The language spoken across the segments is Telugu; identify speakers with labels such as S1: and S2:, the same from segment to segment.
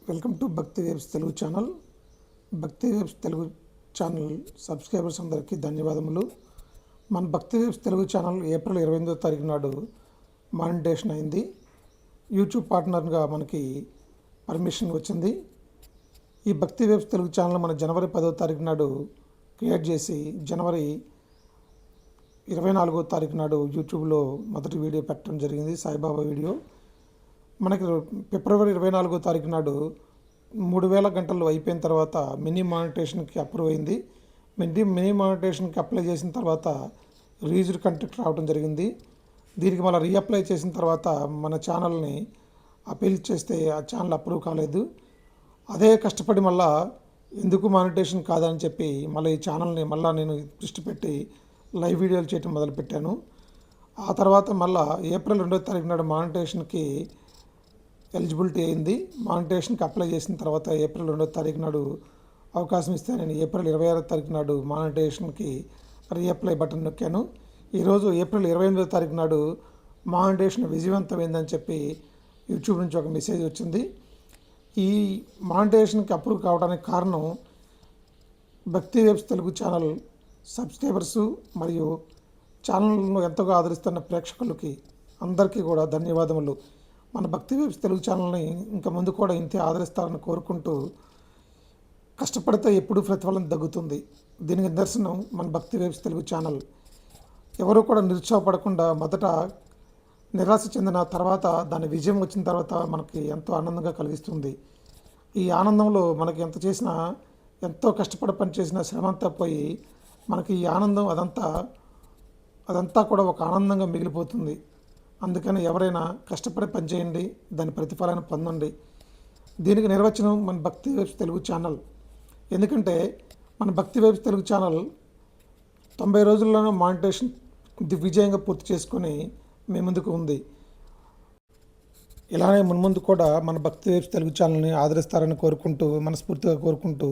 S1: వెల్కమ్ టు భక్తి వేవ్స్ తెలుగు ఛానల్. భక్తి వేవ్స్ తెలుగు ఛానల్ సబ్స్క్రైబర్స్ అందరికీ ధన్యవాదములు. మన భక్తి వేవ్స్ తెలుగు ఛానల్ ఏప్రిల్ 28వ తారీఖు నాడు మానిటేషన్ అయింది. యూట్యూబ్ పార్ట్నర్గా మనకి పర్మిషన్ వచ్చింది. ఈ భక్తి వేవ్స్ తెలుగు ఛానల్ మన జనవరి 10వ తారీఖు నాడు క్రియేట్ చేసి జనవరి 24వ తారీఖు నాడు యూట్యూబ్లో మొదటి వీడియో పెట్టడం జరిగింది, సాయిబాబా వీడియో. మనకి ఫిబ్రవరి 24వ తారీఖు నాడు 3000 గంటలు అయిపోయిన తర్వాత మినీ మానిటేషన్కి అప్రూవ్ అయింది. మినీ మానిటేషన్కి అప్లై చేసిన తర్వాత రీజ్డ్ కంటెంట్ రావడం జరిగింది. దీనికి మళ్ళీ రీఅప్లై చేసిన తర్వాత మన ఛానల్ని అపీల్ చేస్తే ఆ ఛానల్ అప్రూవ్ కాలేదు. అదే కష్టపడి మళ్ళా ఎందుకు మానిటేషన్ కాదని చెప్పి మళ్ళీ ఈ ఛానల్ని మళ్ళీ నేను దృష్టి పెట్టి లైవ్ వీడియోలు చేయడం మొదలుపెట్టాను. ఆ తర్వాత మళ్ళీ ఏప్రిల్ 2వ తారీఖు నాడు మానిటేషన్కి ఎలిజిబిలిటీ అయింది. మానిటేషన్కి అప్లై చేసిన తర్వాత ఏప్రిల్ 2వ తారీఖు నాడు అవకాశం ఇస్తే నేను ఏప్రిల్ 26వ తారీఖు నాడు మానిటేషన్కి రీఅప్లై బటన్ నొక్కాను. ఈరోజు ఏప్రిల్ 28వ తారీఖు నాడు మానిటేషన్ విజయవంతమైందని చెప్పి యూట్యూబ్ నుంచి ఒక మెసేజ్ వచ్చింది. ఈ మానిటేషన్కి అప్రూవ్ కావడానికి కారణం భక్తి వేవ్స్ తెలుగు ఛానల్ సబ్స్క్రైబర్సు మరియు ఛానల్ను ఎంతగా ఆదరిస్తున్న ప్రేక్షకులకి అందరికీ కూడా ధన్యవాదములు. మన భక్తి వేవ్స్ తెలుగు ఛానల్ని ఇంకా ముందు కూడా ఇంతే ఆదరిస్తారని కోరుకుంటూ, కష్టపడితే ఎప్పుడు ప్రతిఫలం తగ్గుతుంది. దీనికి నిదర్శనం మన భక్తి వేవ్స్ తెలుగు ఛానల్. ఎవరు కూడా నిరుత్సాహపడకుండా మొదట నిరాశ చెందిన తర్వాత దాని విజయం వచ్చిన తర్వాత మనకి ఎంతో ఆనందంగా కలిగిస్తుంది. ఈ ఆనందంలో మనకి ఎంత చేసినా, ఎంతో కష్టపడి పనిచేసిన శ్రమ అంతా పోయి మనకి ఈ ఆనందం అదంతా కూడా ఒక ఆనందంగా మిగిలిపోతుంది. అందుకని ఎవరైనా కష్టపడి పనిచేయండి, దాని ప్రతిఫలాన్ని పొందండి. దీనికి నిర్వచనం మన భక్తి వేవ్స్ తెలుగు ఛానల్. ఎందుకంటే మన భక్తి వేవ్స్ తెలుగు ఛానల్ 90 రోజుల్లోనే మానిటేషన్ దిగ్విజయంగా పూర్తి చేసుకొని మీ ముందుకు ఉంది. ఇలానే మున్ముందు కూడా మన భక్తి వేవ్స్ తెలుగు ఛానల్ని ఆదరిస్తారని కోరుకుంటూ, మనస్ఫూర్తిగా కోరుకుంటూ,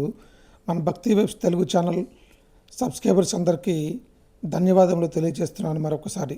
S1: మన భక్తి వేవ్స్ తెలుగు ఛానల్ సబ్స్క్రైబర్స్ అందరికీ ధన్యవాదములు తెలియజేస్తున్నాను మరొకసారి.